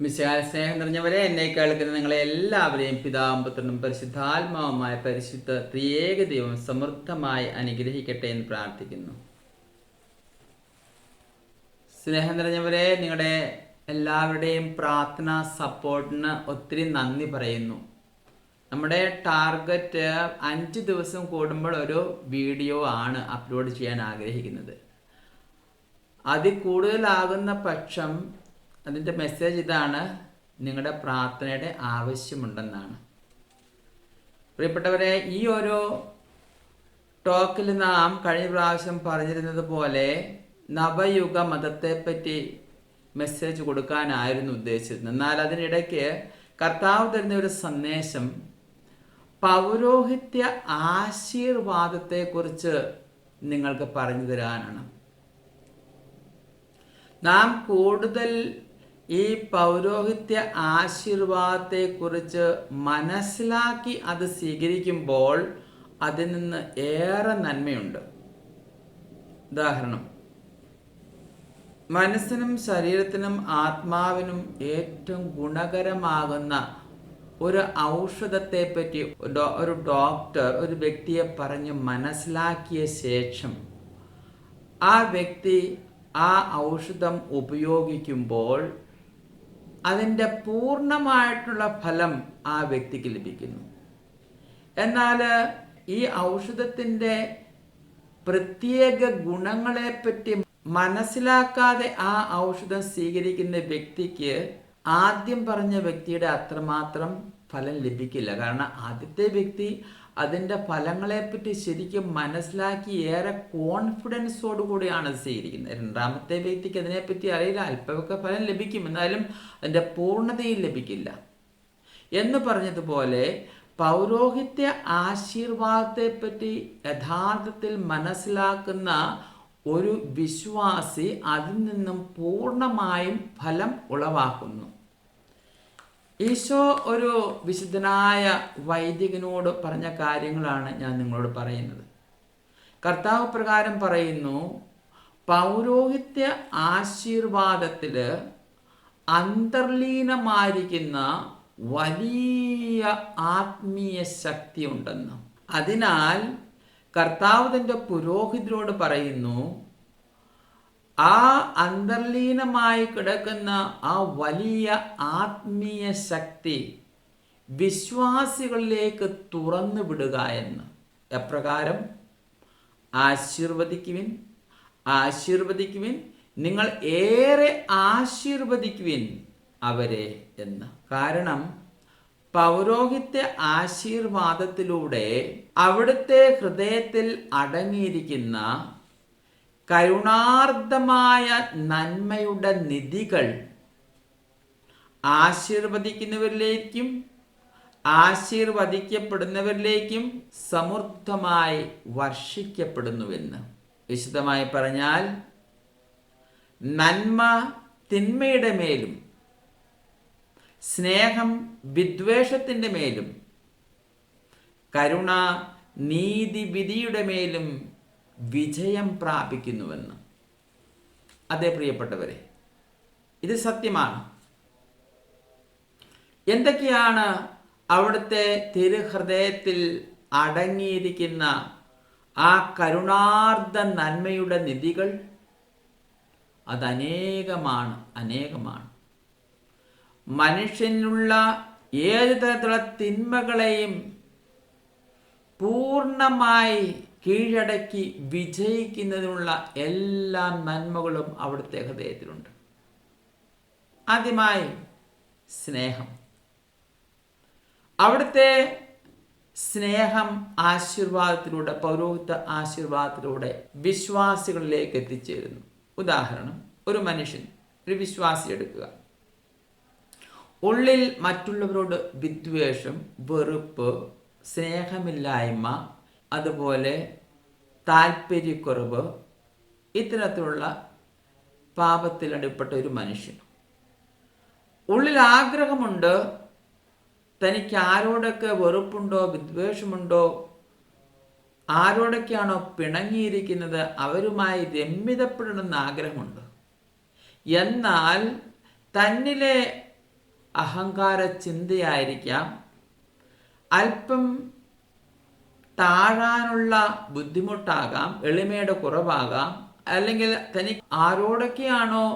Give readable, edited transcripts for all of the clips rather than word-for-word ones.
മിശിഹായിൽ സ്നേഹം നിറഞ്ഞവരെ, എന്നെ കേൾക്കുന്ന നിങ്ങളെ എല്ലാവരെയും പിതാവും പുത്രനും പരിശുദ്ധാത്മാവുമായ പരിശുദ്ധ ത്രിയേക ദൈവം സമൃദ്ധമായി അനുഗ്രഹിക്കട്ടെ എന്ന് പ്രാർത്ഥിക്കുന്നു. സ്നേഹം നിറഞ്ഞവരെ, നിങ്ങളുടെ എല്ലാവരുടെയും പ്രാർത്ഥന സപ്പോർട്ടിന് ഒത്തിരി നന്ദി പറയുന്നു. നമ്മുടെ ടാർഗറ്റ് 5 ദിവസം കൂടുമ്പോൾ ഒരു വീഡിയോ ആണ് അപ്ലോഡ് ചെയ്യാൻ ആഗ്രഹിക്കുന്നത്. അതിൽ കൂടുതലാകുന്ന പക്ഷം അതിൻ്റെ മെസ്സേജ് ഇതാണ്: നിങ്ങളുടെ പ്രാർത്ഥനയുടെ ആവശ്യമുണ്ടെന്നാണ്. പ്രിയപ്പെട്ടവരെ, ഈ ഒരു ടോക്കിൽ നാം കഴിഞ്ഞ പ്രാവശ്യം പറഞ്ഞിരുന്നത് പോലെ നവയുഗ മതത്തെപ്പറ്റി മെസ്സേജ് കൊടുക്കാനായിരുന്നു ഉദ്ദേശിച്ചിരുന്നത്. എന്നാൽ അതിനിടയ്ക്ക് കർത്താവ് തരുന്ന ഒരു സന്ദേശം പൗരോഹിത്യ ആശീർവാദത്തെക്കുറിച്ച് നിങ്ങൾക്ക് പറഞ്ഞു തരാനാണ്. നാം കൂടുതൽ ഈ പൗരോഹിത്യ ആശീർവാദത്തെക്കുറിച്ച് മനസ്സിലാക്കി അത് സ്വീകരിക്കുമ്പോൾ അതിൽ നിന്ന് ഏറെ നന്മയുണ്ട്. ഉദാഹരണം, മനസ്സിനും ശരീരത്തിനും ആത്മാവിനും ഏറ്റവും ഗുണകരമാകുന്ന ഒരു ഔഷധത്തെപ്പറ്റി ഒരു ഡോക്ടർ ഒരു വ്യക്തിയെ പറഞ്ഞ് മനസ്സിലാക്കിയ ശേഷം ആ വ്യക്തി ആ ഔഷധം ഉപയോഗിക്കുമ്പോൾ അതിൻ്റെ പൂർണ്ണമായിട്ടുള്ള ഫലം ആ വ്യക്തിക്ക് ലഭിക്കുന്നു. എന്നാൽ ഈ ഔഷധത്തിൻ്റെ പ്രത്യേക ഗുണങ്ങളെപ്പറ്റി മനസ്സിലാക്കാതെ ആ ഔഷധം സ്വീകരിക്കുന്ന വ്യക്തിക്ക് ആദ്യം പറഞ്ഞ വ്യക്തിയുടെ അത്രമാത്രം ഫലം ലഭിക്കില്ല. കാരണം ആദ്യത്തെ വ്യക്തി അതിൻ്റെ ഫലങ്ങളെപ്പറ്റി ശരിക്കും മനസ്സിലാക്കി ഏറെ കോൺഫിഡൻസോടു കൂടിയാണ് സ്വീകരിക്കുന്നത്. രണ്ടാമത്തെ വ്യക്തിക്ക് അതിനെപ്പറ്റി അറിയില്ല, അല്പമൊക്കെ ഫലം ലഭിക്കും, എന്നാലും അതിൻ്റെ പൂർണ്ണതയിൽ ലഭിക്കില്ല. എന്ന് പറഞ്ഞതുപോലെ പൗരോഹിത്യ ആശീർവാദത്തെപ്പറ്റി യഥാർത്ഥത്തിൽ മനസ്സിലാക്കുന്ന ഒരു വിശ്വാസി അതിൽ നിന്നും പൂർണ്ണമായും ഫലം ഉളവാക്കുന്നു. ഈശോ ഒരു വിശുദ്ധനായ വൈദികനോട് പറഞ്ഞ കാര്യങ്ങളാണ് ഞാൻ നിങ്ങളോട് പറയുന്നത്. കർത്താവ് പ്രകാരം പറയുന്നു, പൗരോഹിത്യ ആശീർവാദത്തിൽ അന്തർലീനമായിരിക്കുന്ന വലിയ ആത്മീയ ശക്തി ഉണ്ടെന്ന്. അതിനാൽ കർത്താവ് തൻ്റെ പുരോഹിതരോട് പറയുന്നു, ആ അന്തർലീനമായി കിടക്കുന്ന ആ വലിയ ആത്മീയ ശക്തി വിശ്വാസികളിലേക്ക് തുറന്നു വിടുക എന്ന്. എപ്രകാരം? ആശീർവദിക്കുവിൻ, ആശീർവദിക്കുവിൻ, നിങ്ങൾ ഏറെ ആശീർവദിക്കുവിൻ അവരെ എന്ന്. കാരണം പൗരോഹിത്യ ആശീർവാദത്തിലൂടെ അവിടുത്തെ ഹൃദയത്തിൽ അടങ്ങിയിരിക്കുന്ന കരുണാർദ്ദമായ നന്മയുടെ നിധികൾ ആശീർവദിക്കുന്നവരിലേക്കും ആശീർവദിക്കപ്പെടുന്നവരിലേക്കും സമൃദ്ധമായി വർഷിക്കപ്പെടുന്നുവെന്ന്. വിശദമായി പറഞ്ഞാൽ, നന്മ തിന്മയുടെ മേലും സ്നേഹം വിദ്വേഷത്തിൻ്റെ മേലും കരുണ നീതിവിധിയുടെ മേലും വിജയം പ്രാപിക്കുന്നുവെന്ന്. അതേ പ്രിയപ്പെട്ടവരെ, ഇത് സത്യമാണ്. എന്തൊക്കെയാണ് അവിടുത്തെ തിരുഹൃദയത്തിൽ അടങ്ങിയിരിക്കുന്ന ആ കരുണാർദ്ദ നന്മയുടെ നിധികൾ? അതനേകമാണ്, അനേകമാണ്. മനുഷ്യനുള്ള ഏത് തരത്തിലുള്ള തിന്മകളെയും പൂർണ്ണമായി കീഴടക്കി വിജയിക്കുന്നതിനുള്ള എല്ലാ നന്മകളും അവിടുത്തെ ഹൃദയത്തിലുണ്ട്. ആദ്യമായി സ്നേഹം. അവിടുത്തെ സ്നേഹം ആശീർവാദത്തിലൂടെ, പൗരോഹിത്യ ആശീർവാദത്തിലൂടെ വിശ്വാസികളിലേക്ക് എത്തിച്ചേരുന്നു. ഉദാഹരണം, ഒരു മനുഷ്യൻ, ഒരു വിശ്വാസി എടുക്കുക. ഉള്ളിൽ മറ്റുള്ളവരോട് വിദ്വേഷം, വെറുപ്പ്, സ്നേഹമില്ലായ്മ, അതുപോലെ താല്പര്യക്കുറവ്, ഇത്തരത്തിലുള്ള പാപത്തിൽ അടിപ്പെട്ട ഒരു മനുഷ്യൻ. ഉള്ളിൽ ആഗ്രഹമുണ്ട്, തനിക്ക് ആരോടൊക്കെ വെറുപ്പുണ്ടോ, വിദ്വേഷമുണ്ടോ, ആരോടൊക്കെയാണോ പിണങ്ങിയിരിക്കുന്നത് അവരുമായി രമ്യതപ്പെടണമെന്ന് ആഗ്രഹമുണ്ട്. എന്നാൽ തന്നിലെ അഹങ്കാര ചിന്തയായിരിക്കാം, അല്പം താഴാനുള്ള ബുദ്ധിമുട്ടാകാം, എളിമയുടെ കുറവാകാം, അല്ലെങ്കിൽ തനിക്ക് ആരോടൊക്കെയാണോ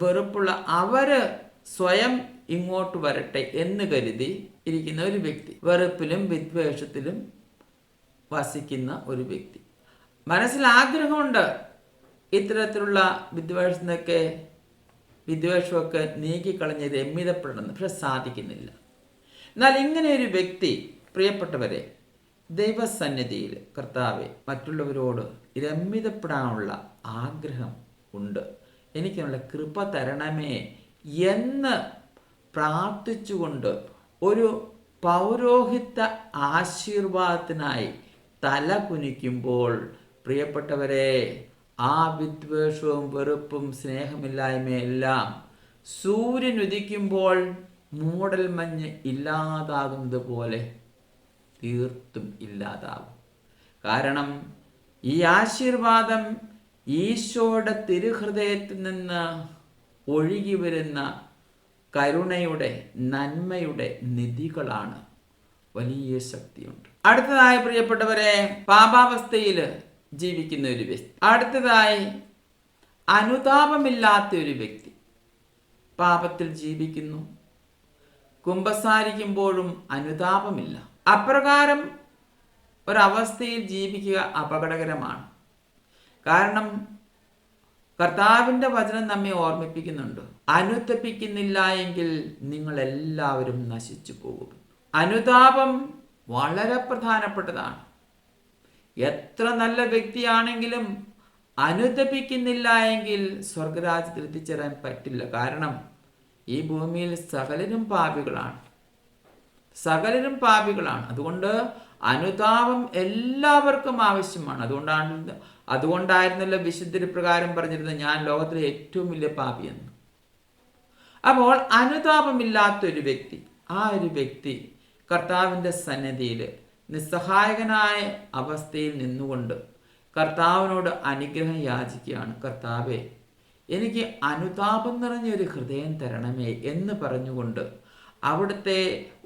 വെറുപ്പുള്ള അവര് സ്വയം ഇങ്ങോട്ട് വരട്ടെ എന്ന് കരുതി ഇരിക്കുന്ന ഒരു വ്യക്തി, വെറുപ്പിലും വിദ്വേഷത്തിലും വസിക്കുന്ന ഒരു വ്യക്തി. മനസ്സിൽ ആഗ്രഹമുണ്ട് ഇത്തരത്തിലുള്ള വിദ്വേഷമൊക്കെ നീക്കിക്കളഞ്ഞ് രമ്യതപ്പെടണം, പക്ഷെ സാധിക്കുന്നില്ല. എന്നാൽ ഇങ്ങനെ ഒരു വ്യക്തി, പ്രിയപ്പെട്ടവരെ, ദൈവസന്നിധിയിൽ കർത്താവെ, മറ്റുള്ളവരോട് രമ്യതപ്പെടാനുള്ള ആഗ്രഹം ഉണ്ട്, എനിക്കുള്ള കൃപ തരണമേ എന്ന് പ്രാർത്ഥിച്ചുകൊണ്ട് ഒരു പൗരോഹിത്യ ആശീർവാദത്തിനായി തല കുനിക്കുമ്പോൾ, പ്രിയപ്പെട്ടവരെ, ആ വിദ്വേഷവും വെറുപ്പും സ്നേഹമില്ലായ്മയെല്ലാം സൂര്യൻ ഉദിക്കുമ്പോൾ മൂടൽ മഞ്ഞ് ഇല്ലാതാകുന്നത് പോലെ തീർത്തും ഇല്ലാതാകും. കാരണം ഈ ആശീർവാദം ഈശോയുടെ തിരുഹൃദയത്തിൽ നിന്ന് ഒഴുകി വരുന്ന കരുണയുടെ, നന്മയുടെ നിധികളാണ്. വലിയ ശക്തിയുണ്ട്. അടുത്തതായി പ്രിയപ്പെട്ടവരെ, പാപാവസ്ഥയിൽ ജീവിക്കുന്ന ഒരു വ്യക്തി. അടുത്തതായി അനുതാപമില്ലാത്ത ഒരു വ്യക്തി. പാപത്തിൽ ജീവിക്കുന്നു, കുമ്പസാരിക്കുമ്പോഴും അനുതാപമില്ല. അപ്രകാരം ഒരവസ്ഥയിൽ ജീവിക്കുക അപകടകരമാണ്. കാരണം കർത്താവിൻ്റെ വചനം നമ്മെ ഓർമ്മിപ്പിക്കുന്നുണ്ട്, അനുതപിക്കുന്നില്ല എങ്കിൽ നിങ്ങൾ എല്ലാവരും നശിച്ചു പോകും. അനുതാപം വളരെ പ്രധാനപ്പെട്ടതാണ്. എത്ര നല്ല വ്യക്തിയാണെങ്കിലും അനുതപിക്കുന്നില്ല എങ്കിൽ സ്വർഗരാജ്യത്തിൽ എത്തിച്ചേരാൻ പറ്റില്ല. കാരണം ഈ ഭൂമിയിൽ സകലരും പാപികളാണ്. അതുകൊണ്ട് അനുതാപം എല്ലാവർക്കും ആവശ്യമാണ്. അതുകൊണ്ടായിരുന്നല്ലോ വിശുദ്ധ പ്രകാരം പറഞ്ഞിരുന്നത്, ഞാൻ ലോകത്തിലെ ഏറ്റവും വലിയ പാപിയെന്ന്. അപ്പോൾ അനുതാപമില്ലാത്തൊരു വ്യക്തി, ആ ഒരു വ്യക്തി കർത്താവിൻ്റെ സന്നിധിയിൽ നിസ്സഹായകനായ അവസ്ഥയിൽ നിന്നുകൊണ്ട് കർത്താവിനോട് അനുഗ്രഹം യാചിക്കുകയാണ്. കർത്താവേ, എനിക്ക് അനുതാപം നിറഞ്ഞൊരു ഹൃദയം തരണമേ എന്ന് പറഞ്ഞുകൊണ്ട് അവിടുത്തെ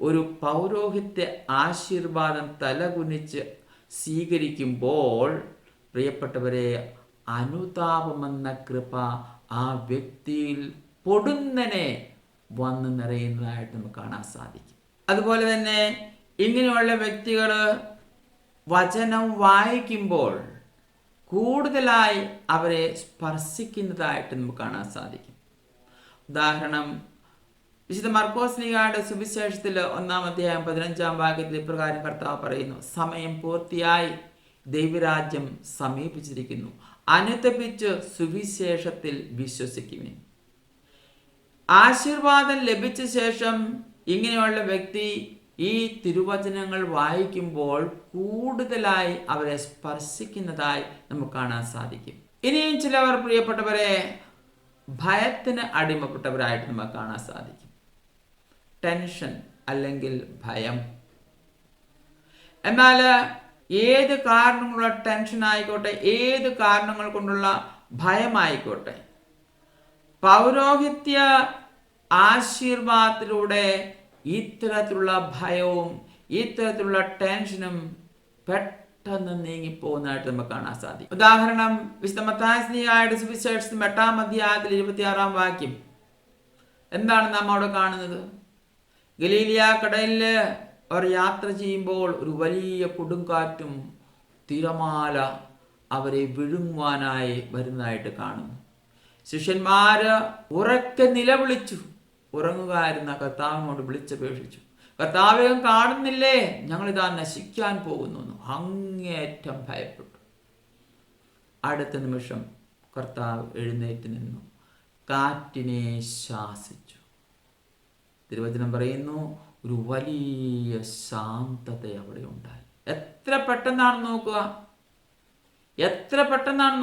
ഒരു പൗരോഹിത്യ ആശീർവാദം തലകുനിച്ച് സ്വീകരിക്കുമ്പോൾ, പ്രിയപ്പെട്ടവരെ, അനുതാപമെന്ന കൃപ ആ വ്യക്തിയിൽ പൊടുന്നനെ വന്ന് നിറയുന്നതായിട്ട് നമുക്ക് കാണാൻ സാധിക്കും. അതുപോലെ തന്നെ ഇങ്ങനെയുള്ള വ്യക്തികൾ വചനം വായിക്കുമ്പോൾ കൂടുതലായി അവരെ സ്പർശിക്കുന്നതായിട്ട് നമുക്ക് കാണാൻ സാധിക്കും. ഉദാഹരണം, വിശുദ്ധ മർക്കോസ് ശ്ലീഹായുടെ സുവിശേഷത്തിൽ 1-ാം അധ്യായം 15-ാം വാക്യത്തിൽ ഇപ്രകാരം കർത്താവ് പറയുന്നു, സമയം പൂർത്തിയായി, ദൈവരാജ്യം സമീപിച്ചിരിക്കുന്നു, അനുതപിച്ച് സുവിശേഷത്തിൽ വിശ്വസിക്കുവിൻ. ആശീർവാദം ലഭിച്ച ശേഷം ഇങ്ങനെയുള്ള വ്യക്തി ഈ തിരുവചനങ്ങൾ വായിക്കുമ്പോൾ കൂടുതലായി അവരെ സ്പർശിക്കുന്നതായി നമുക്ക് കാണാൻ സാധിക്കും. ഇനിയും ചിലവർ, പ്രിയപ്പെട്ടവരെ, ഭയത്തിന് അടിമപ്പെട്ടവരായിട്ട് നമുക്ക് കാണാൻ സാധിക്കും. ടെൻഷൻ അല്ലെങ്കിൽ ഭയം. എന്നാൽ ഏത് കാരണങ്ങളുള്ള ടെൻഷൻ ആയിക്കോട്ടെ, ഏത് കാരണങ്ങൾ കൊണ്ടുള്ള ഭയമായിക്കോട്ടെ, പൗരോഹിത്യ ആശീർവാദത്തിലൂടെ ഇത്തരത്തിലുള്ള ഭയവും ഇത്തരത്തിലുള്ള ടെൻഷനും പെട്ടെന്ന് നീങ്ങിപ്പോകുന്നതായിട്ട് നമുക്ക് കാണാൻ സാധിക്കും. ഉദാഹരണം, വിശുദ്ധ മത്തായി ശ്ലീഹായുടെ സുവിശേഷം 8-ാം അധ്യായത്തിൽ 26-ാം വാക്യം. എന്താണ് നാം അവിടെ കാണുന്നത്? ഗലീലിയ കടലിൽ അവർ യാത്ര ചെയ്യുമ്പോൾ ഒരു വലിയ കൊടുങ്കാറ്റും തിരമാല അവരെ വിഴുങ്ങുവാനായി വരുന്നതായിട്ട് കാണുന്നു. ശിഷ്യന്മാര് ഉറക്കെ നിലവിളിച്ചു. ഉറങ്ങുകയായിരുന്ന കർത്താവിനോട് വിളിച്ചപേക്ഷിച്ചു, കർത്താവേ, കാണുന്നില്ലേ, ഞങ്ങളിതാ നശിക്കാൻ പോകുന്നു എന്ന് അങ്ങേയറ്റം ഭയപ്പെട്ടു. അടുത്ത നിമിഷം കർത്താവ് എഴുന്നേറ്റ് നിന്നു, കാറ്റിനെ ശാസിച്ചു. തിരുവചനം പറയുന്നു, ഒരു വലിയ ശാന്തത അവിടെ ഉണ്ടായി. എത്ര പെട്ടെന്നാണ്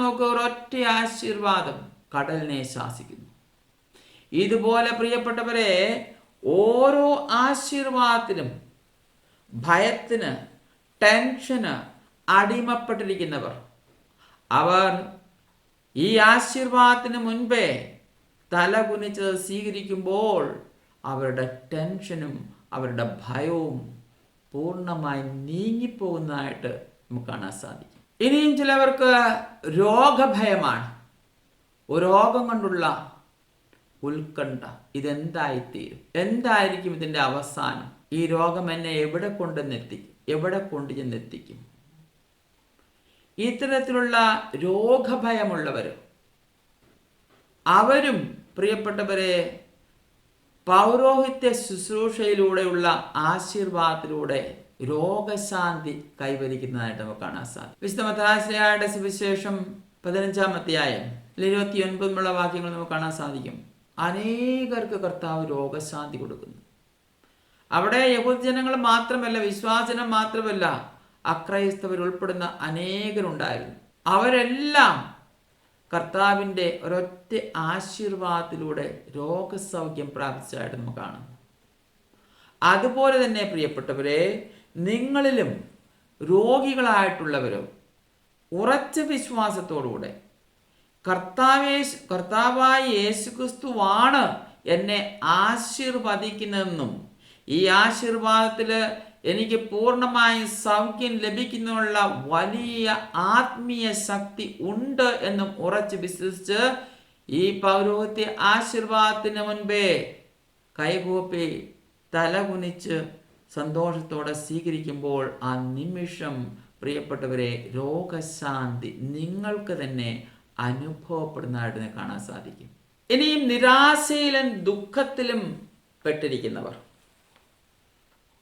നോക്കുക, ഒരൊറ്റ ആശീർവാദം കടലിനെ ശാസിക്കുന്നു. ഇതുപോലെ പ്രിയപ്പെട്ടവരെ, ഓരോ ആശീർവാദത്തിലും ഭയത്തിന്, ടെൻഷന് അടിമപ്പെട്ടിരിക്കുന്നവർ, അവർ ഈ ആശീർവാദത്തിന് മുൻപേ തല കുനിച്ച് സ്വീകരിക്കുമ്പോൾ അവരുടെ ടെൻഷനും അവരുടെ ഭയവും പൂർണ്ണമായി നീങ്ങിപ്പോകുന്നതായിട്ട് നമുക്ക് കാണാൻ സാധിക്കും. ഇനിയും ചിലവർക്ക് രോഗഭയമാണ്. ഒരു രോഗം കൊണ്ടുള്ള ഉത്കണ്ഠ. ഇതെന്തായിത്തീരും? എന്തായിരിക്കും ഇതിൻ്റെ അവസാനം? ഈ രോഗം എന്നെ എവിടെ കൊണ്ടുവന്നെത്തിക്കും? എവിടെ കൊണ്ടുചെന്നെത്തിക്കും? ഇത്തരത്തിലുള്ള രോഗഭയമുള്ളവർ അവരും പ്രിയപ്പെട്ടവരെ പൗരോഹിത്യ ശുശ്രൂഷയിലൂടെയുള്ള ആശീർവാദത്തിലൂടെ രോഗശാന്തി കൈവരിക്കുന്നതായിട്ട് നമുക്ക് കാണാൻ സാധിക്കും. വിശുദ്ധ മത്തായിയുടെ സുവിശേഷം 15-ാം അധ്യായം 29 വാക്യങ്ങൾ നമുക്ക് കാണാൻ സാധിക്കും. അനേകർക്ക് കർത്താവ് രോഗശാന്തി കൊടുക്കുന്നു. അവിടെ യഹൂദജനങ്ങൾ മാത്രമല്ല, വിശ്വാസനം മാത്രമല്ല, അക്രൈസ്തവർ ഉൾപ്പെടുന്ന അനേകരുണ്ടായിരുന്നു. അവരെല്ലാം കർത്താവിൻ്റെ ഒരൊറ്റ ആശീർവാദത്തിലൂടെ രോഗസൗഖ്യം പ്രാപിച്ചതായിട്ട് നമുക്ക് കാണാം. അതുപോലെ തന്നെ പ്രിയപ്പെട്ടവരെ, നിങ്ങളിലും രോഗികളായിട്ടുള്ളവരോ ഉറച്ച വിശ്വാസത്തോടുകൂടെ കർത്താവായ യേശുക്രിസ്തുവാണ് എന്നെ ആശീർവദിക്കുന്നതെന്നും ഈ ആശീർവാദത്തിൽ എനിക്ക് പൂർണ്ണമായും സൗഖ്യം ലഭിക്കുന്നതിനുള്ള വലിയ ആത്മീയ ശക്തി ഉണ്ട് എന്നും ഉറച്ച് വിശ്വസിച്ച് ഈ പൗരോഹിത്യ ആശീർവാദത്തിന് മുൻപേ കൈകൂപ്പി തലകുനിച്ച് സന്തോഷത്തോടെ സ്വീകരിക്കുമ്പോൾ ആ നിമിഷം പ്രിയപ്പെട്ടവരെ രോഗശാന്തി നിങ്ങൾക്ക് തന്നെ അനുഭവപ്പെടുന്നതായിട്ട് കാണാൻ സാധിക്കും. ഇനിയും നിരാശയിലും ദുഃഖത്തിലും പെട്ടിരിക്കുന്നവർ,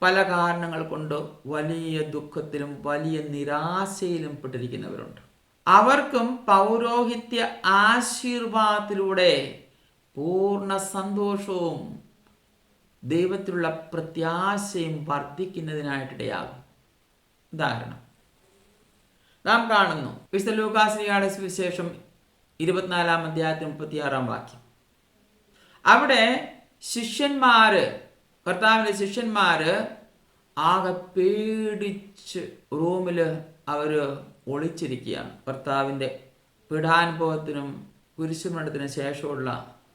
പല കാരണങ്ങൾ കൊണ്ട് വലിയ ദുഃഖത്തിലും വലിയ നിരാശയിലും പെട്ടിരിക്കുന്നവരുണ്ട്. അവർക്കും പൗരോഹിത്യ ആശീർവാദത്തിലൂടെ പൂർണ്ണ സന്തോഷവും ദൈവത്തിലുള്ള പ്രത്യാശയും വർദ്ധിക്കുന്നതിനായിട്ടിടയാകും. ഉദാഹരണം നാം കാണുന്നു വിശുദ്ധ ലൂക്കായുടെ സുവിശേഷം 24-ാം അധ്യായത്തിൽ 36-ാം വാക്യം. അവിടെ കർത്താവിൻ്റെ ശിഷ്യന്മാര് ആകെ പേടിച്ച് റൂമിൽ അവർ ഒളിച്ചിരിക്കുകയാണ്. കർത്താവിൻ്റെ പീഡാനുഭവത്തിനും കുരിശുമരണത്തിനും ശേഷമുള്ള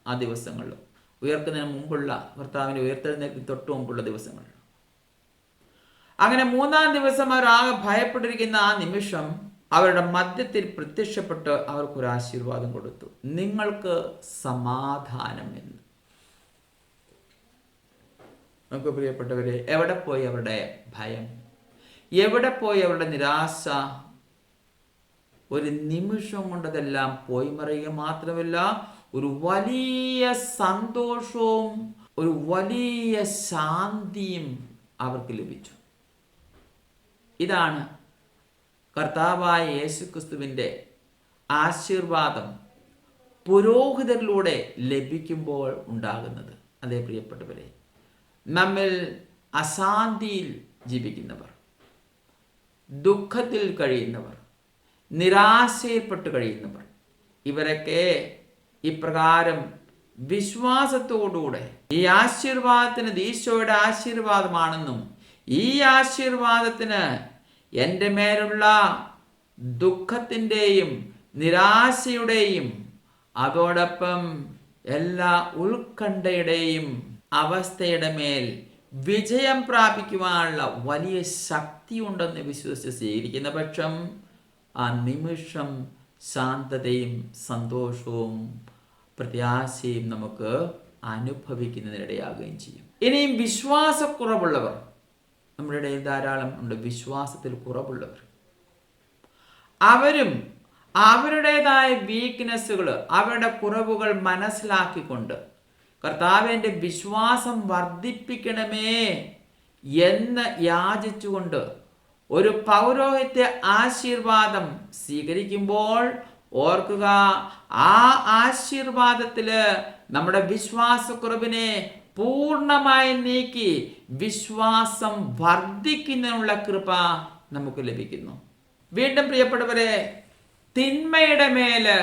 ആ ദിവസങ്ങളിൽ, ഉയർത്തുന്നതിന് മുമ്പുള്ള കർത്താവിൻ്റെ ഉയർത്തെഴുന്നേൽപ്പിന് തൊട്ട് മുമ്പുള്ള ദിവസങ്ങളിൽ. അങ്ങനെ 3-ാം ദിവസം അവർ ആകെ ഭയപ്പെട്ടിരിക്കുന്ന ആ നിമിഷം അവരുടെ മധ്യത്തിൽ പ്രത്യക്ഷപ്പെട്ട് അവർക്കൊരു ആശീർവാദം കൊടുത്തു. നിങ്ങൾക്ക് സമാധാനം എന്ന്. നമുക്ക് പ്രിയപ്പെട്ടവരെ, എവിടെ പോയി അവരുടെ ഭയം? എവിടെ പോയി അവരുടെ നിരാശ? ഒരു നിമിഷം കൊണ്ടതെല്ലാം പോയി മറയുക മാത്രമല്ല, ഒരു വലിയ സന്തോഷവും ഒരു വലിയ ശാന്തിയും അവർക്ക് ലഭിച്ചു. ഇതാണ് കർത്താവായ യേശുക്രിസ്തുവിൻ്റെ ആശീർവാദം പുരോഹിതരിലൂടെ ലഭിക്കുമ്പോൾ ഉണ്ടാകുന്നത്. അതേ പ്രിയപ്പെട്ടവരെ, നമ്മിൽ അശാന്തിയിൽ ജീവിക്കുന്നവർ, ദുഃഖത്തിൽ കഴിയുന്നവർ, നിരാശയിൽപ്പെട്ട് കഴിയുന്നവർ, ഇവരൊക്കെ ഇപ്രകാരം വിശ്വാസത്തോടുകൂടെ ഈ ആശീർവാദത്തിന് ഈശോയുടെ ആശീർവാദമാണെന്നും ഈ ആശീർവാദത്തിന് എൻ്റെ മേലുള്ള ദുഃഖത്തിൻ്റെയും നിരാശയുടെയും അതോടൊപ്പം എല്ലാ ഉത്കണ്ഠയുടെയും അവസ്ഥയുടെ മേൽ വിജയം പ്രാപിക്കുവാനുള്ള വലിയ ശക്തിയുണ്ടെന്ന് വിശ്വസിച്ച് സ്വീകരിക്കുന്ന പക്ഷം ആ നിമിഷം ശാന്തതയും സന്തോഷവും പ്രത്യാശയും നമുക്ക് അനുഭവിക്കുന്നതിനിടയാകുകയും ചെയ്യും. ഇനിയും വിശ്വാസക്കുറവുള്ളവർ നമ്മുടെ ഇടയിൽ ധാരാളം ഉണ്ട്. വിശ്വാസത്തിൽ കുറവുള്ളവർ, അവരും അവരുടേതായ വീക്ക്നെസ്സുകൾ, അവരുടെ കുറവുകൾ മനസ്സിലാക്കിക്കൊണ്ട് കർത്താവിൻ്റെ വിശ്വാസം വർദ്ധിപ്പിക്കണമേ എന്ന് യാചിച്ചുകൊണ്ട് ഒരു പൗരോഹിത്യ ആശീർവാദം സ്വീകരിക്കുമ്പോൾ ഓർക്കുക, ആ ആശീർവാദത്തിൽ നമ്മുടെ വിശ്വാസക്കുറവിനെ പൂർണ്ണമായി നീക്കി വിശ്വാസം വർദ്ധിക്കുന്നതിനുള്ള കൃപ നമുക്ക് ലഭിക്കുന്നു. വീണ്ടും പ്രിയപ്പെട്ടവരെ, തിന്മയുടെ മേല്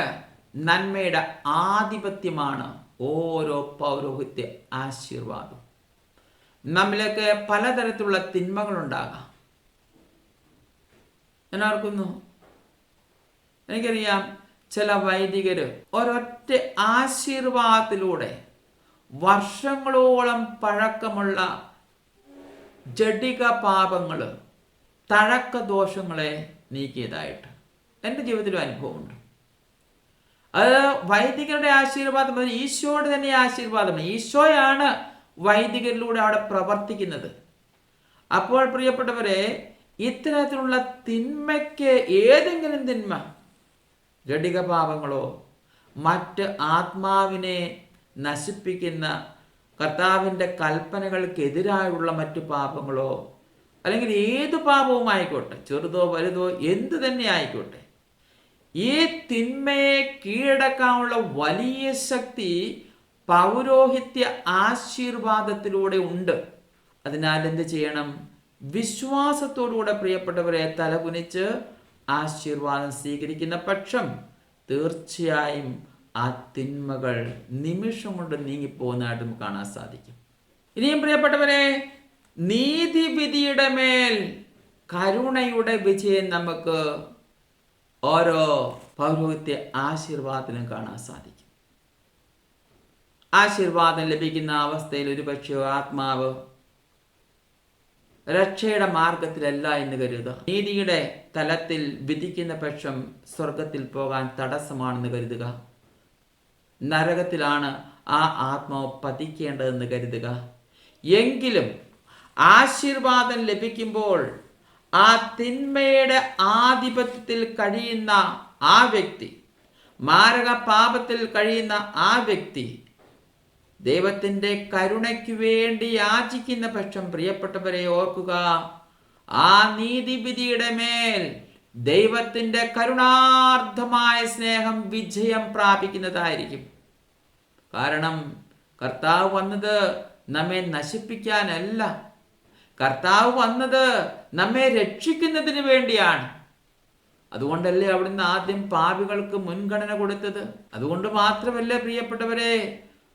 നന്മയുടെ ആധിപത്യമാണ് ഓരോ പൗരോഹിത്യ ആശീർവാദം. നമ്മിലേക്ക് പലതരത്തിലുള്ള തിന്മകളുണ്ടാകാം. ഞാൻ ഓർക്കുന്നു, എനിക്കറിയാം ചില വൈദികര് ഒരൊറ്റ ആശീർവാദത്തിലൂടെ വർഷങ്ങളോളം പഴക്കമുള്ള ജഡിക പാപങ്ങൾ, തഴക്ക ദോഷങ്ങളെ നീക്കിയതായിട്ട് എൻ്റെ ജീവിതത്തിലും അനുഭവമുണ്ട്. അത് വൈദികരുടെ ആശീർവാദം, അത് ഈശോയുടെ തന്നെ ആശീർവാദമാണ്. ഈശോയാണ് വൈദികരിലൂടെ അവിടെ പ്രവർത്തിക്കുന്നത്. അപ്പോൾ പ്രിയപ്പെട്ടവരെ, ഇത്തരത്തിലുള്ള തിന്മയ്ക്ക്, ഏതെങ്കിലും തിന്മ, ജഡിക പാപങ്ങളോ മറ്റ് ആത്മാവിനെ നശിപ്പിക്കുന്ന കർത്താവിൻ്റെ കൽപ്പനകൾക്കെതിരായുള്ള മറ്റു പാപങ്ങളോ, അല്ലെങ്കിൽ ഏത് പാപവും ആയിക്കോട്ടെ, ചെറുതോ വലുതോ എന്തു തന്നെ ആയിക്കോട്ടെ, ഈ തിന്മയെ കീഴടക്കാനുള്ള വലിയ ശക്തി പൗരോഹിത്യ ആശീർവാദത്തിലൂടെ ഉണ്ട്. അതിനാൽ എന്ത് ചെയ്യണം? വിശ്വാസത്തോടുകൂടെ പ്രിയപ്പെട്ടവരെ തലകുനിച്ച് ആശീർവാദം സ്വീകരിക്കുന്ന പക്ഷം തീർച്ചയായും ആ തിന്മകൾ നിമിഷം കൊണ്ട് നീങ്ങിപ്പോകുന്നതായിട്ട് നമുക്ക് കാണാൻ സാധിക്കും. ഇനിയും പ്രിയപ്പെട്ടവരെ, നീതിവിധിയുടെ മേൽ കരുണയുടെ വിജയം നമുക്ക് ഓരോ പൗരോഹിത്യ ആശീർവാദത്തിലും കാണാൻ സാധിക്കും. ആശീർവാദം ലഭിക്കുന്ന അവസ്ഥയിൽ ഒരുപക്ഷെ ആത്മാവ് രക്ഷയുടെ മാർഗത്തിലല്ല എന്ന് കരുതുക. നീതിയുടെ തലത്തിൽ വിധിക്കുന്ന പക്ഷം സ്വർഗത്തിൽ പോകാൻ തടസ്സമാണെന്ന് കരുതുക. നരകത്തിലാണ് ആ ആത്മാവ് പതിക്കേണ്ടതെന്ന് കരുതുക. എങ്കിലും ആശീർവാദം ലഭിക്കുമ്പോൾ ആ തിന്മയുടെ ആധിപത്യത്തിൽ കഴിയുന്ന ആ വ്യക്തി, മാരക പാപത്തിൽ കഴിയുന്ന ആ വ്യക്തി ദൈവത്തിൻ്റെ കരുണയ്ക്ക് വേണ്ടി യാചിക്കുന്ന പക്ഷം പ്രിയപ്പെട്ടവരെ ഓർക്കുക, ആ നീതിവിധിയുടെ മേൽ ദൈവത്തിൻ്റെ കരുണാർദ്ധമായ സ്നേഹം വിജയം പ്രാപിക്കുന്നതായിരിക്കും. കാരണം കർത്താവ് വന്നത് നമ്മെ നശിപ്പിക്കാനല്ല, കർത്താവ് വന്നത് നമ്മെ രക്ഷിക്കുന്നതിന് വേണ്ടിയാണ്. അതുകൊണ്ടല്ലേ അവിടുന്ന് ആദ്യം പാപികൾക്ക് മുൻഗണന കൊടുത്തത്. അതുകൊണ്ട് മാത്രമല്ല പ്രിയപ്പെട്ടവരെ,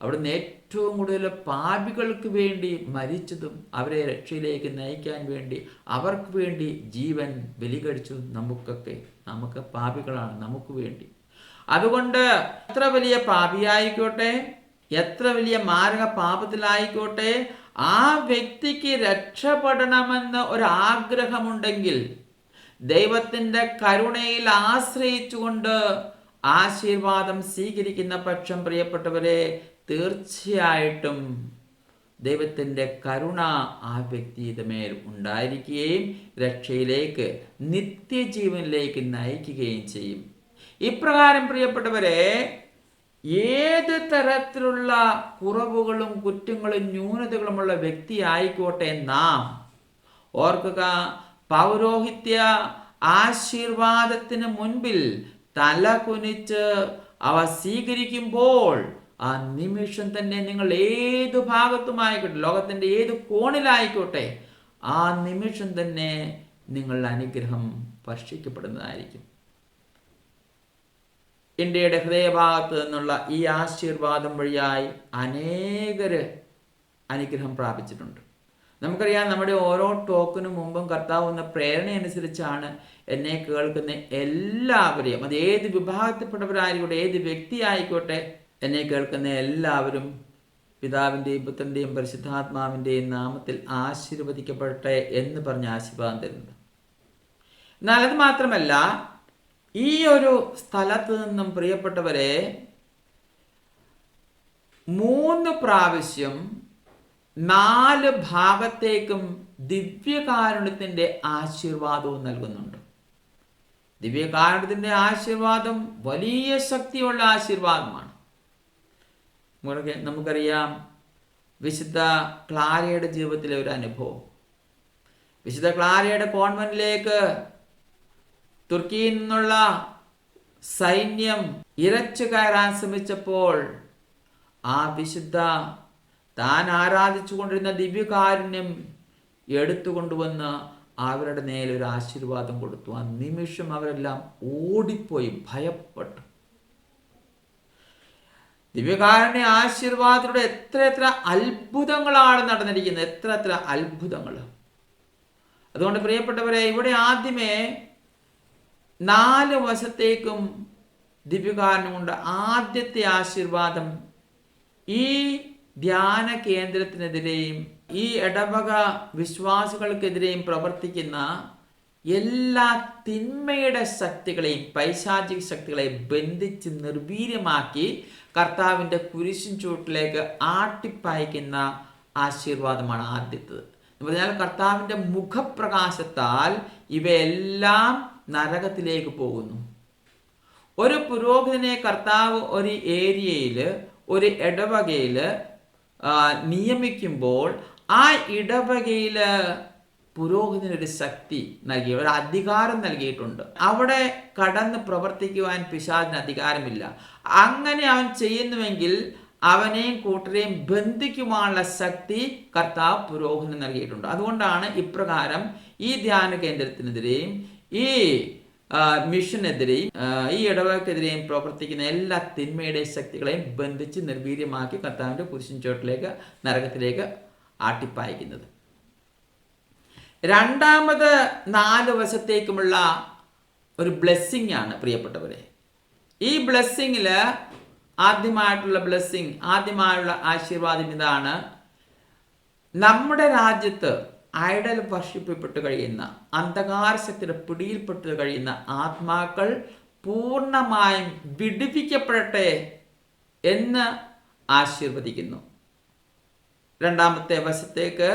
അവിടുന്ന് ഏറ്റവും കൂടുതൽ പാപികൾക്ക് വേണ്ടി മരിച്ചതും അവരെ രക്ഷയിലേക്ക് നയിക്കാൻ വേണ്ടി, അവർക്ക് വേണ്ടി ജീവൻ ബലികഴിച്ചു. നമുക്ക് പാപികളാണ്, നമുക്ക് വേണ്ടി. അതുകൊണ്ട് എത്ര വലിയ പാപിയായിക്കോട്ടെ, എത്ര വലിയ മാരക പാപത്തിലായിക്കോട്ടെ, ആ വ്യക്തിക്ക് രക്ഷപ്പെടണമെന്ന് ഒരാഗ്രഹമുണ്ടെങ്കിൽ ദൈവത്തിൻ്റെ കരുണയിൽ ആശ്രയിച്ചുകൊണ്ട് ആശീർവാദം സ്വീകരിക്കുന്ന പക്ഷം പ്രിയപ്പെട്ടവരെ തീർച്ചയായിട്ടും ദൈവത്തിൻ്റെ കരുണ ആ വ്യക്തിയുടെ മേൽ ഉണ്ടായിരിക്കുകയും രക്ഷയിലേക്ക്, നിത്യജീവനിലേക്ക് നയിക്കുകയും ചെയ്യും. ഇപ്രകാരം പ്രിയപ്പെട്ടവരെ, ഏത് തരത്തിലുള്ള കുറവുകളും കുറ്റങ്ങളും ന്യൂനതകളുമുള്ള വ്യക്തി ആയിക്കോട്ടെ നാം ഓർക്കുക, പൗരോഹിത്യ ആശീർവാദത്തിന് മുൻപിൽ തല കുനിച്ച് അവ സ്വീകരിക്കുമ്പോൾ ആ നിമിഷം തന്നെ നിങ്ങൾ ഏതു ഭാഗത്തുമായിക്കോട്ടെ, ലോകത്തിൻ്റെ ഏത് കോണിലായിക്കോട്ടെ, ആ നിമിഷം തന്നെ നിങ്ങളുടെ അനുഗ്രഹം വർഷിക്കപ്പെടുന്നതായിരിക്കും. ഇന്ത്യയുടെ ഹൃദയഭാഗത്ത് നിന്നുള്ള ഈ ആശീർവാദം വഴിയായി അനേകര് അനുഗ്രഹം പ്രാപിച്ചിട്ടുണ്ട്. നമുക്കറിയാം, നമ്മുടെ ഓരോ ടോക്കിനും മുമ്പും കർത്താവ് എന്ന പ്രേരണ അനുസരിച്ചാണ് എന്നെ കേൾക്കുന്ന എല്ലാവരെയും, അത് ഏത് വിഭാഗത്തിൽപ്പെട്ടവരായിക്കോട്ടെ, ഏത് വ്യക്തി ആയിക്കോട്ടെ, എന്നെ കേൾക്കുന്ന എല്ലാവരും പിതാവിൻ്റെയും പുത്രൻ്റെയും പരിശുദ്ധാത്മാവിൻ്റെയും നാമത്തിൽ ആശീർവദിക്കപ്പെടട്ടെ എന്ന് പറഞ്ഞ് ആശീർവാദം തരുന്നത്. എന്നാൽ അത് മാത്രമല്ല, ഈ ഒരു സ്ഥലത്ത് നിന്നും പ്രിയപ്പെട്ടവരെ 3 പ്രാവശ്യം 4 ഭാഗത്തേക്കും ദിവ്യകാരുണ്യത്തിൻ്റെ ആശീർവാദവും നൽകുന്നുണ്ട്. ദിവ്യകാരുണ്യത്തിൻ്റെ ആശീർവാദം വലിയ ശക്തിയുള്ള ആശീർവാദമാണ്. നമുക്കറിയാം, വിശുദ്ധ ക്ലാരയുടെ ജീവിതത്തിലെ ഒരു അനുഭവം. വിശുദ്ധ ക്ലാരയുടെ കോൺവെന്റിലേക്ക് തുർക്കിയിൽ നിന്നുള്ള സൈന്യം ഇരച്ചു കയറാൻ ശ്രമിച്ചപ്പോൾ ആ വിശുദ്ധ താൻ ആരാധിച്ചു കൊണ്ടിരുന്ന ദിവ്യകാരുണ്യം എടുത്തുകൊണ്ടുവന്ന് അവരുടെ നേരെ ഒരു ആശീർവാദം കൊടുത്തു. ആ നിമിഷം അവരെല്ലാം ഓടിപ്പോയി, ഭയപ്പെട്ടു. ദിവ്യകാരുണ്യ ആശീർവാദത്തിലൂടെ എത്ര അത്ഭുതങ്ങളാണ് നടന്നിരിക്കുന്നത്, എത്ര അത്ഭുതങ്ങൾ. അതുകൊണ്ട് പ്രിയപ്പെട്ടവരെ, ഇവിടെ ആദ്യമേ 4 വശത്തേക്കും ദിവ്യകാരുണ്യമുണ്ട്. ആദ്യത്തെ ആശീർവാദം ഈ ധ്യാന കേന്ദ്രത്തിനെതിരെയും ഈ ഇടവക വിശ്വാസികൾക്കെതിരെയും പ്രവർത്തിക്കുന്ന എല്ലാ തിന്മയുടെ ശക്തികളെയും പൈശാചിക ശക്തികളെയും ബന്ധിച്ച് നിർവീര്യമാക്കി കർത്താവിൻ്റെ കുരിശിൻ ചൂട്ടിലേക്ക് ആട്ടിപ്പായിക്കുന്ന ആശീർവാദമാണ് ആദ്യത്തേത്. എന്ന് പറഞ്ഞാൽ കർത്താവിൻ്റെ മുഖപ്രകാശത്താൽ ഇവയെല്ലാം നരകത്തിലേക്ക് പോകുന്നു. ഒരു പുരോഹിതനെ കർത്താവ് ഒരു ഏരിയയിൽ ഒരു ഇടവകയിൽ നിയമിക്കുമ്പോൾ ആ ഇടവകയിൽ പുരോഹിതനൊരു ശക്തി നൽകി, ഒരു അധികാരം നൽകിയിട്ടുണ്ട്. അവിടെ കടന്ന് പ്രവർത്തിക്കുവാൻ പിശാചിന് അധികാരമില്ല. അങ്ങനെ അവൻ ചെയ്യുന്നുവെങ്കിൽ അവനെയും കൂട്ടരെയും ബന്ധിക്കുവാനുള്ള ശക്തി കർത്താവ് പുരോഹിതന് നൽകിയിട്ടുണ്ട്. അതുകൊണ്ടാണ് ഇപ്രകാരം ഈ ധ്യാന കേന്ദ്രത്തിനെതിരെയും ഈ മിഷനെതിരെയും ഈ ഇടവകക്കെതിരെയും പ്രവർത്തിക്കുന്ന എല്ലാ തിന്മയുടെ ശക്തികളെയും ബന്ധിച്ച് നിർവീര്യമാക്കി കർത്താവിൻ്റെ കുരിശിൻ ചുവട്ടിലേക്ക് നരകത്തിലേക്ക് ആട്ടിപ്പായിക്കുന്നത്. രണ്ടാമത് 4 വർഷത്തേക്കുമുള്ള ഒരു ബ്ലെസ്സിങ് ആണ് പ്രിയപ്പെട്ടവരെ. ഈ ബ്ലെസ്സിങ്ങിൽ ആദ്യമായുള്ള ആശീർവാദം ഇതാണ്: നമ്മുടെ രാജ്യത്ത് ഐഡൽ വർഷിക്കപ്പെട്ട് കഴിയുന്ന അന്ധകാര ശക്തിയുടെ പിടിയിൽപ്പെട്ട് കഴിയുന്ന ആത്മാക്കൾ പൂർണ്ണമായും വിടുവിക്കപ്പെടട്ടെ എന്ന് ആശീർവദിക്കുന്നു. രണ്ടാമത്തെ വശത്തേക്ക്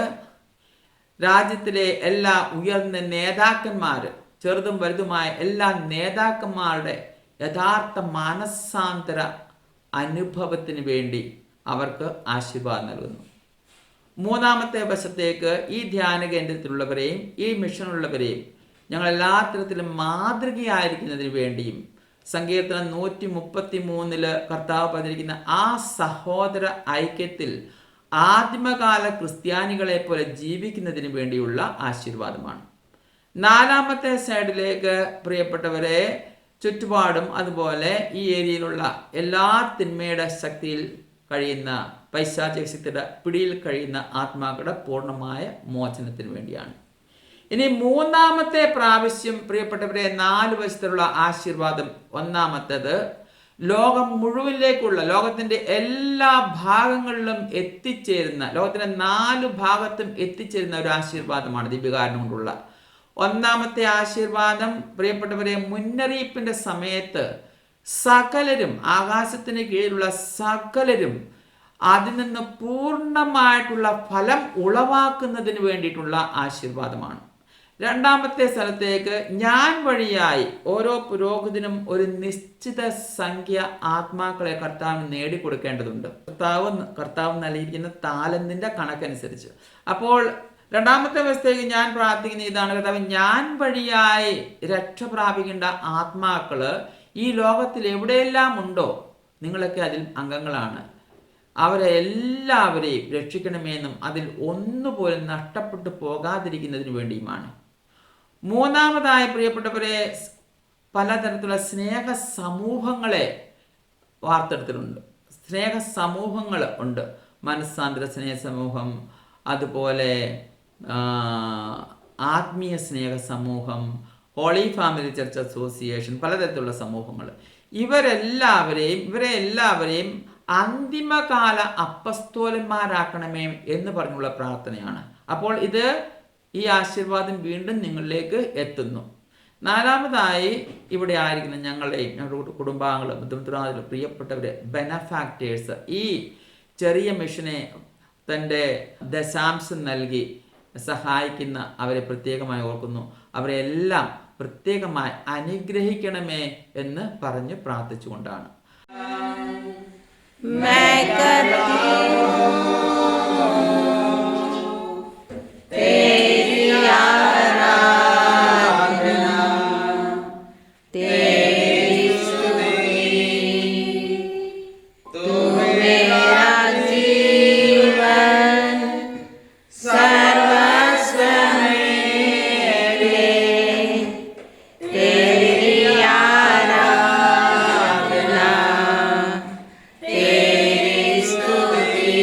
രാജ്യത്തിലെ എല്ലാ ഉയർന്ന നേതാക്കന്മാർ, ചെറുതും വലുതുമായ എല്ലാ നേതാക്കന്മാരുടെ യഥാർത്ഥ മാനസാന്തര അനുഭവത്തിന് വേണ്ടി അവർക്ക് ആശീർവാദം നൽകുന്നു. മൂന്നാമത്തെ വശത്തേക്ക് ഈ ധ്യാന കേന്ദ്രത്തിലുള്ളവരെയും ഈ മിഷനുള്ളവരെയും ഞങ്ങൾ എല്ലാ തരത്തിലും മാതൃകയായിരിക്കുന്നതിന് വേണ്ടിയും സങ്കീർത്തനം 133 കർത്താവ് പറഞ്ഞിരിക്കുന്ന ആ സഹോദര ഐക്യത്തിൽ ആദിമകാല ക്രിസ്ത്യാനികളെ പോലെ ജീവിക്കുന്നതിന് വേണ്ടിയുള്ള ആശീർവാദമാണ്. നാലാമത്തെ സൈഡിലേക്ക് പ്രിയപ്പെട്ടവരെ, ചുറ്റുപാടും അതുപോലെ ഈ ഏരിയയിലുള്ള എല്ലാ തിന്മയുടെ ശക്തിയിൽ കഴിയുന്ന പൈശാചിക ശക്തിയുടെ പിടിയിൽ കഴിയുന്ന ആത്മാക്കളുടെ പൂർണ്ണമായ മോചനത്തിന് വേണ്ടിയാണ്. ഇനി മൂന്നാമത്തെ പ്രാവശ്യം പ്രിയപ്പെട്ടവരെ 4 വശത്തിലുള്ള ആശീർവാദം. ഒന്നാമത്തേത് ലോകം മുഴുവനിലേക്കുള്ള, ലോകത്തിൻ്റെ എല്ലാ ഭാഗങ്ങളിലും എത്തിച്ചേരുന്ന, ലോകത്തിൻ്റെ 4 ഭാഗത്തും എത്തിച്ചേരുന്ന ഒരു ആശീർവാദമാണ് ദിവ്യകാരുണ്യം കൊണ്ടുള്ള. ഒന്നാമത്തെ ആശീർവാദം പ്രിയപ്പെട്ടവരെ, മുന്നറിയിപ്പിൻ്റെ സമയത്ത് സകലരും, ആകാശത്തിന് കീഴിലുള്ള സകലരും അതിൽ നിന്ന് പൂർണ്ണമായിട്ടുള്ള ഫലം ഉളവാക്കുന്നതിന് വേണ്ടിയിട്ടുള്ള ആശീർവാദമാണ്. രണ്ടാമത്തെ സ്ഥലത്തേക്ക് ഞാൻ വഴിയായി ഓരോ പുരോഹിതനും ഒരു നിശ്ചിത സംഖ്യ ആത്മാക്കളെ കർത്താവിന് നേടിക്കൊടുക്കേണ്ടതുണ്ട്. കർത്താവ് നൽകിയിരിക്കുന്ന താലന്തിൻ്റെ കണക്കനുസരിച്ച്. അപ്പോൾ രണ്ടാമത്തെ വ്യവസ്ഥയ്ക്ക് ഞാൻ പ്രാർത്ഥിക്കുന്ന ഇതാണ്: കർത്താവ്, ഞാൻ വഴിയായി രക്ഷ പ്രാപിക്കേണ്ട ആത്മാക്കള് ഈ ലോകത്തിൽ എവിടെയെല്ലാം ഉണ്ടോ, നിങ്ങളൊക്കെ അതിൽ അംഗങ്ങളാണ്, അവരെ എല്ലാവരെയും രക്ഷിക്കണമെന്നും അതിൽ ഒന്നുപോലും നഷ്ടപ്പെട്ടു പോകാതിരിക്കുന്നതിന് വേണ്ടിയുമാണ്. മൂന്നാമതായി പ്രിയപ്പെട്ടവരെ, പലതരത്തിലുള്ള സ്നേഹ സമൂഹങ്ങളെ വാർത്തെടുത്തിട്ടുണ്ട്. സ്നേഹ സമൂഹങ്ങൾ ഉണ്ട്. മനസ്സാന്തര സ്നേഹ സമൂഹം, അതുപോലെ ആത്മീയ സ്നേഹ സമൂഹം, ഹോളി ഫാമിലി ചർച്ച് അസോസിയേഷൻ, പലതരത്തിലുള്ള സമൂഹങ്ങൾ. ഇവരെ എല്ലാവരെയും അന്തിമകാല അപ്പസ്തോലന്മാരാക്കണമേ എന്ന് പറഞ്ഞുള്ള പ്രാർത്ഥനയാണ്. അപ്പോൾ ഈ ആശീർവാദം വീണ്ടും നിങ്ങളിലേക്ക് എത്തുന്നു. നാലാമതായി ഇവിടെ ആയിരിക്കുന്ന ഞങ്ങളുടെ കുടുംബാംഗങ്ങൾ, ബന്ധുമിത്രാദികൾ, പ്രിയപ്പെട്ടവരെ, ബെനഫാക്ടേഴ്സ്, ഈ ചെറിയ മിഷനെ തൻ്റെ ദശാംശം നൽകി സഹായിക്കുന്ന അവരെ പ്രത്യേകമായി ഓർക്കുന്നു. അവരെ എല്ലാം പ്രത്യേകമായി അനുഗ്രഹിക്കണമേ എന്ന് പറഞ്ഞ് പ്രാർത്ഥിച്ചുകൊണ്ടാണ്. तेरी स्तुति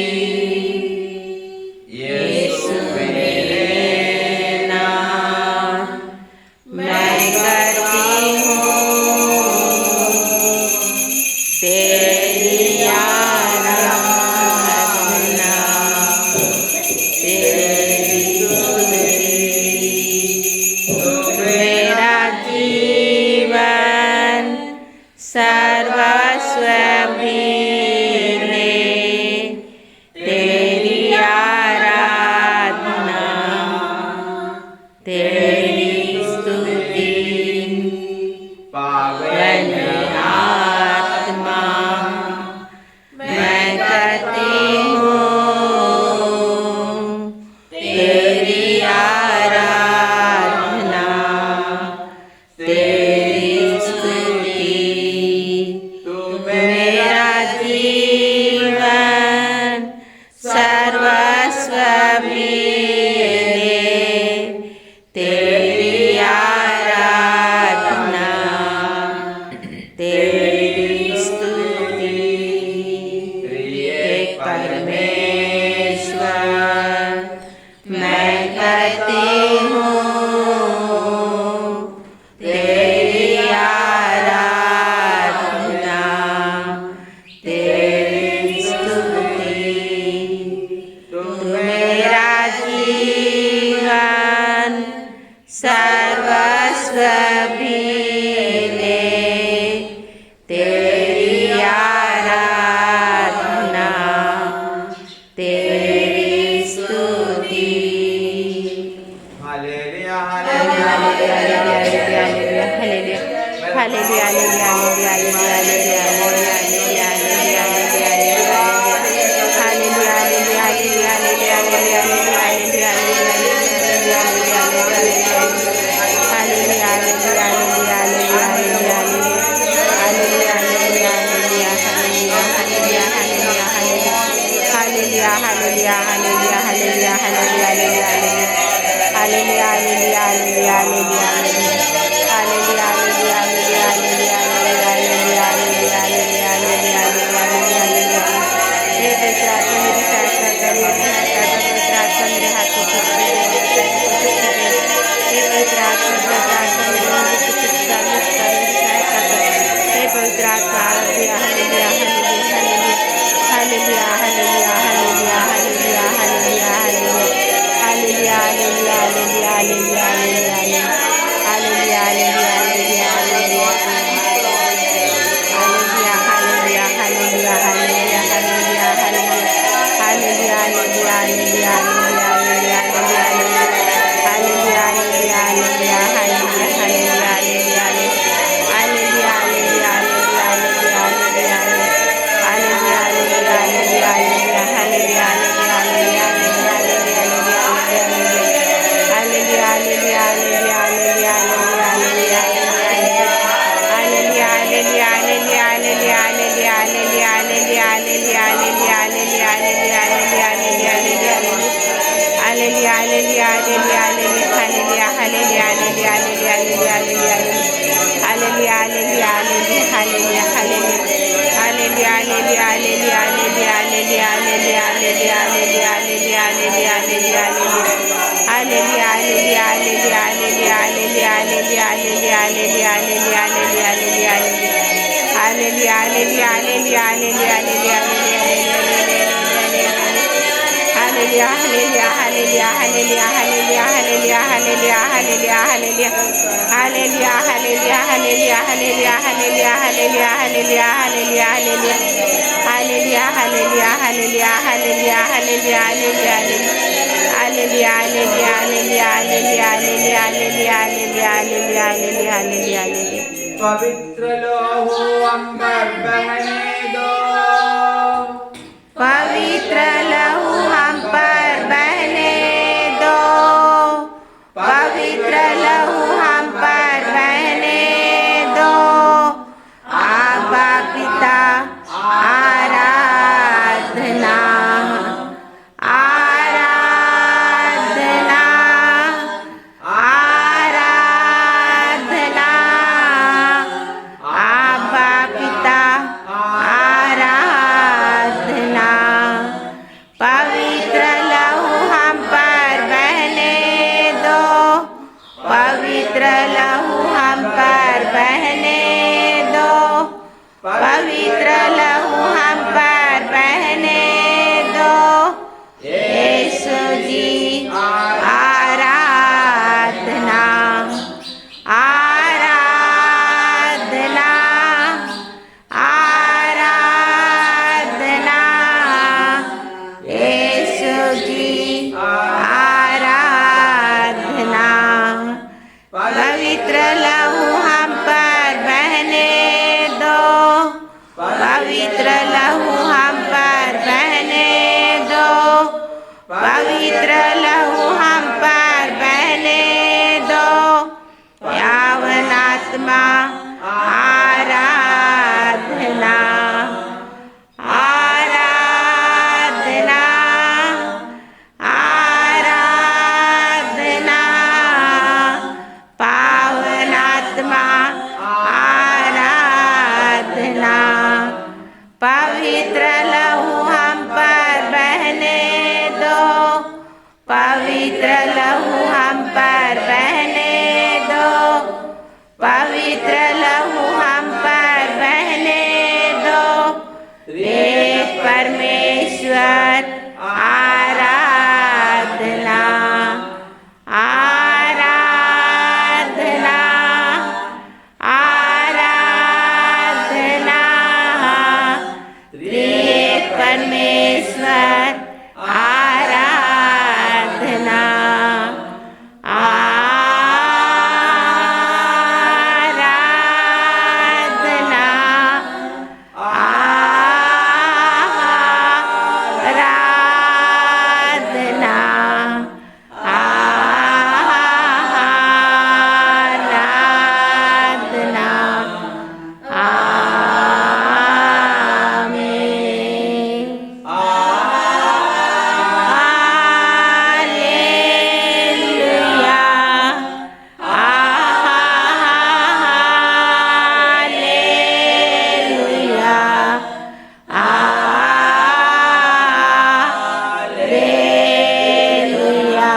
तेरी आराधना, तेरी स्तुति। एक परमेश्वर मैं करती हूँ तेरी आराधना, तेरी स्तुति। तू मेरा जीवन सर्वस्व भी ले, तेरी आराधना, तेरी स्तुति। हालेलुया हालेलुया हालेलुया हालेलुया हालेलुया हालेलुया पवित्र लहू अंबर बहने दो, पवित्र लहू हम पर बहने दो, पवित्र लहू हम पर बहने दो। आबा पिता आराधना, आराधना, आराधना। आबा पिता आराधना, पवित्र लहू हम पर बहने दो, पवित्र लहू हम पर बहने दो, पवित्र लहू हम पर बहने दो। यीशु जी आराधना, आराधना, आराधना। यीशु जी आराधना, पवित्र लहू हम पर बहने दो, पवित्र लहू हम पर बहने दो, पवित्र लहू हम पर बहने दो। यावन आत्मा आराधना, आराधना, आराधना। पवित्र लहू हम पर बहने दो, पवित्र लहू हम पर बहने दो। एक परमेश्वर आराधना, आराधना, आराधना। एक परमेश्वर आराधना, आराधना, आराधना, आराधना। आमीन। हालेलुया, हालेलुया, हालेलुया।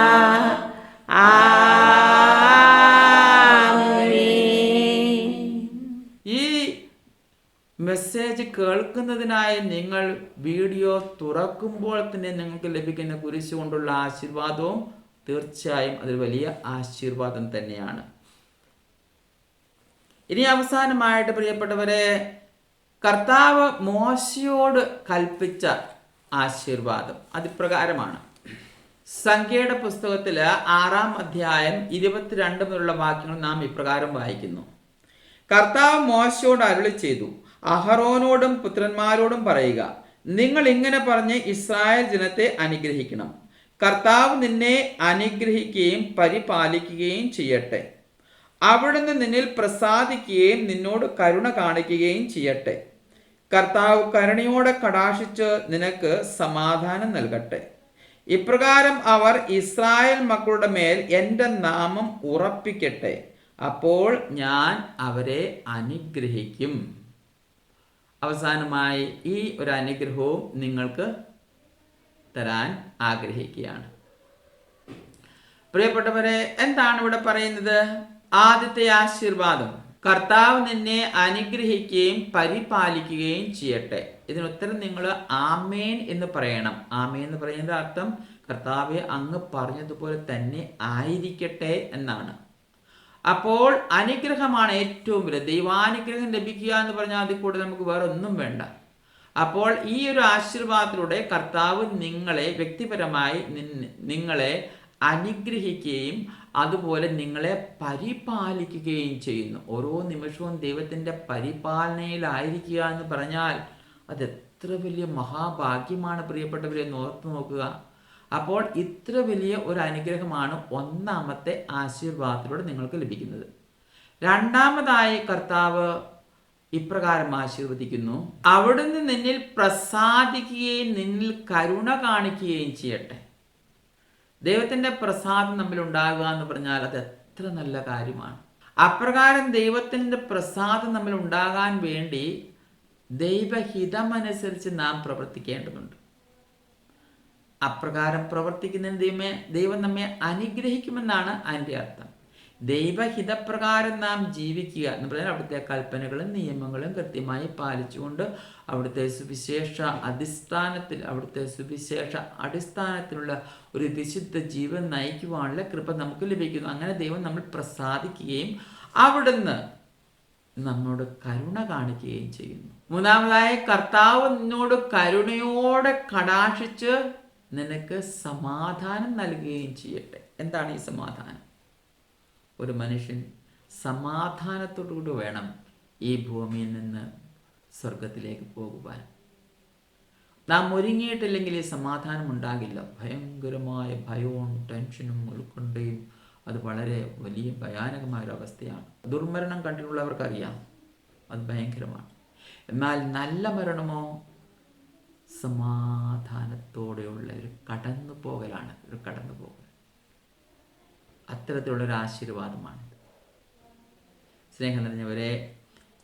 ആമീൻ. ഈ മെസ്സേജ് കേൾക്കുന്നതിനായി നിങ്ങൾ വീഡിയോ തുറക്കുമ്പോൾ തന്നെ നിങ്ങൾക്ക് ലഭിക്കുന്ന കുരിശ് കൊണ്ടുള്ള ആശീർവാദവും തീർച്ചയായും അതൊരു വലിയ ആശീർവാദം തന്നെയാണ്. ഇനി അവസാനമായിട്ട് പ്രിയപ്പെട്ടവരെ, കർത്താവ് മോശയോട് കൽപ്പിച്ച ആശീർവാദം അതിപ്രകാരമാണ്. സംഖ്യയുടെ പുസ്തകത്തില് 6-ാം അധ്യായം 22 മുതലുള്ള വാക്യങ്ങൾ നാം ഇപ്രകാരം വായിക്കുന്നു. കർത്താവ് മോശയോട് അരുളി ചെയ്തു, അഹറോനോടും പുത്രന്മാരോടും പറയുക, നിങ്ങൾ ഇങ്ങനെ പറഞ്ഞ് ഇസ്രായേൽ ജനത്തെ അനുഗ്രഹിക്കണം. കർത്താവ് നിന്നെ അനുഗ്രഹിക്കുകയും പരിപാലിക്കുകയും ചെയ്യട്ടെ. അവിടുന്ന് നിന്നിൽ പ്രസാദിക്കുകയും നിന്നോട് കരുണ കാണിക്കുകയും ചെയ്യട്ടെ. കർത്താവ് കരുണയോടെ കടാക്ഷിച്ച് നിനക്ക് സമാധാനം നൽകട്ടെ. ഇപ്രകാരം അവർ ഇസ്രായേൽ മക്കളുടെ മേൽ എൻ്റെ നാമം ഉറപ്പിക്കട്ടെ. അപ്പോൾ ഞാൻ അവരെ അനുഗ്രഹിക്കും. അവസാനമായി ഈ ഒരു അനുഗ്രഹവും നിങ്ങൾക്ക് തരാൻ ആഗ്രഹിക്കുകയാണ്. പ്രിയപ്പെട്ടവരെ, എന്താണ് ഇവിടെ പറയുന്നത്? ആദ്യത്തെ ആശീർവാദം, കർത്താവ് നിന്നെ അനുഗ്രഹിക്കുകയും പരിപാലിക്കുകയും ചെയ്യട്ടെ. ഇതിനുത്തരം നിങ്ങൾ ആമേൻ എന്ന് പറയണം. ആമേൻ എന്ന് പറയുന്നത് അർത്ഥം കർത്താവെ അങ്ങ് പറഞ്ഞതുപോലെ തന്നെ ആയിരിക്കട്ടെ എന്നാണ്. അപ്പോൾ അനുഗ്രഹമാണ് ഏറ്റവും വലുത്. ദൈവാനുഗ്രഹം ലഭിക്കുക എന്ന് പറഞ്ഞാൽ അതിൽ കൂടെ നമുക്ക് വേറെ ഒന്നും വേണ്ട. അപ്പോൾ ഈ ഒരു ആശീർവാദത്തിലൂടെ കർത്താവ് നിങ്ങളെ വ്യക്തിപരമായി നിങ്ങളെ അനുഗ്രഹിക്കുകയും അതുപോലെ നിങ്ങളെ പരിപാലിക്കുകയും ചെയ്യുന്നു. ഓരോ നിമിഷവും ദൈവത്തിൻ്റെ പരിപാലനയിലായിരിക്കുക എന്ന് പറഞ്ഞാൽ അത് എത്ര വലിയ മഹാഭാഗ്യമാണ് പ്രിയപ്പെട്ടവരെ, ഓർത്തു നോക്കുക. അപ്പോൾ ഇത്ര വലിയ ഒരു അനുഗ്രഹമാണ് ഒന്നാമത്തെ ആശീർവാദത്തിലൂടെ നിങ്ങൾക്ക് ലഭിക്കുന്നത്. രണ്ടാമതായി കർത്താവ് ഇപ്രകാരം ആശീർവദിക്കുന്നു, അവിടുന്ന് നിന്നിൽ പ്രസാദിക്കുകയും നിന്നിൽ കരുണ കാണിക്കുകയും ചെയ്യട്ടെ. ദൈവത്തിൻ്റെ പ്രസാദം നമ്മിൽ ഉണ്ടാകുക എന്ന് പറഞ്ഞാൽ അത് എത്ര നല്ല കാര്യമാണ്. അപ്രകാരം ദൈവത്തിൻ്റെ പ്രസാദം നമ്മിൽ ഉണ്ടാകാൻ വേണ്ടി ദൈവഹിതമനുസരിച്ച് നാം പ്രവർത്തിക്കേണ്ടതുണ്ട്. അപ്രകാരം പ്രവർത്തിക്കുന്നതിന് ദൈവം നമ്മെ അനുഗ്രഹിക്കുമെന്നാണ് അതിൻ്റെ അർത്ഥം. ദൈവഹിതപ്രകാരം നാം ജീവിക്കുക എന്ന് പറഞ്ഞാൽ അവിടുത്തെ കൽപ്പനകളും നിയമങ്ങളും കൃത്യമായി പാലിച്ചുകൊണ്ട് അവിടുത്തെ സുവിശേഷ അടിസ്ഥാനത്തിലുള്ള ഒരു വിശുദ്ധ ജീവൻ നയിക്കുവാനുള്ള കൃപ നമുക്ക് ലഭിക്കുന്നു. അങ്ങനെ ദൈവം നമ്മൾ പ്രസാദിക്കുകയും അവിടുന്ന് നമ്മോട് കരുണ കാണിക്കുകയും ചെയ്യുന്നു. മൂന്നാമതായി കർത്താവ് നിന്നോട് കരുണയോടെ കടാക്ഷിച്ച് നിനക്ക് സമാധാനം നൽകുകയും ചെയ്യട്ടെ. എന്താണ് ഈ സമാധാനം? ഒരു മനുഷ്യൻ സമാധാനത്തോടുകൂടി വേണം ഈ ഭൂമിയിൽ നിന്ന് സ്വർഗത്തിലേക്ക് പോകുവാൻ. നാം ഒരുങ്ങിയിട്ടില്ലെങ്കിൽ ഈ സമാധാനം ഉണ്ടാകില്ല. ഭയങ്കരമായ ഭയവും ടെൻഷനും ഉൾക്കൊണ്ടയും അത് വളരെ വലിയ ഭയാനകമായൊരവസ്ഥയാണ്. ദുർമരണം കണ്ടിട്ടുള്ളവർക്കറിയാം, അത് ഭയങ്കരമാണ്. എന്നാൽ നല്ല മരണമോ സമാധാനത്തോടെയുള്ള ഒരു കടന്നുപോകലാണ്. അത്തരത്തിലുള്ളൊരു ആശീർവാദമാണ്. സ്നേഹം നിറഞ്ഞവരെ,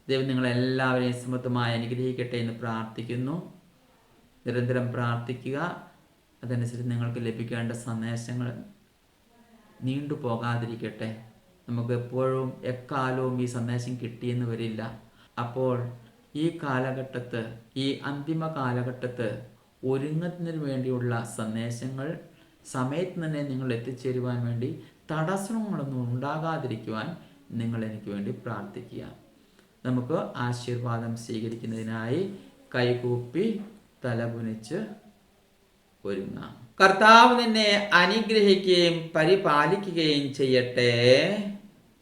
ദൈവം നിങ്ങളെല്ലാവരെയും സമൃദ്ധമായി അനുഗ്രഹിക്കട്ടെ എന്ന് പ്രാർത്ഥിക്കുന്നു. നിരന്തരം പ്രാർത്ഥിക്കുക. അതനുസരിച്ച് നിങ്ങൾക്ക് ലഭിക്കേണ്ട സന്ദേശങ്ങൾ നീണ്ടു പോകാതിരിക്കട്ടെ. നമുക്ക് എപ്പോഴും എക്കാലവും ഈ സന്ദേശം കിട്ടിയെന്ന് വരില്ല. അപ്പോൾ ഈ കാലഘട്ടത്ത്, ഈ അന്തിമ കാലഘട്ടത്ത് ഒരുങ്ങുന്നതിന് വേണ്ടിയുള്ള സന്ദേശങ്ങൾ സമയത്ത് തന്നെ നിങ്ങൾ എത്തിച്ചേരുവാൻ വേണ്ടി തടസ്സങ്ങളൊന്നും ഉണ്ടാകാതിരിക്കുവാൻ നിങ്ങൾ എനിക്ക് വേണ്ടി പ്രാർത്ഥിക്കുക. നമുക്ക് ആശീർവാദം സ്വീകരിക്കുന്നതിനായി കൈകൂപ്പി തലകുനിച്ച് ഒരുങ്ങാം. കർത്താവ് നിന്നെ അനുഗ്രഹിക്കുകയും പരിപാലിക്കുകയും ചെയ്യട്ടെ.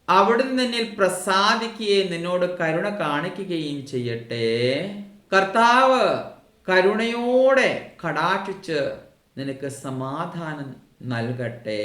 അവിടുന്ന് നിന്നിൽ പ്രസാദിക്കുകയും നിന്നോട് കരുണ കാണിക്കുകയും ചെയ്യട്ടെ. കർത്താവ് കരുണയോടെ കടാക്ഷിച്ച് നിനക്ക് സമാധാനം നൽകട്ടെ.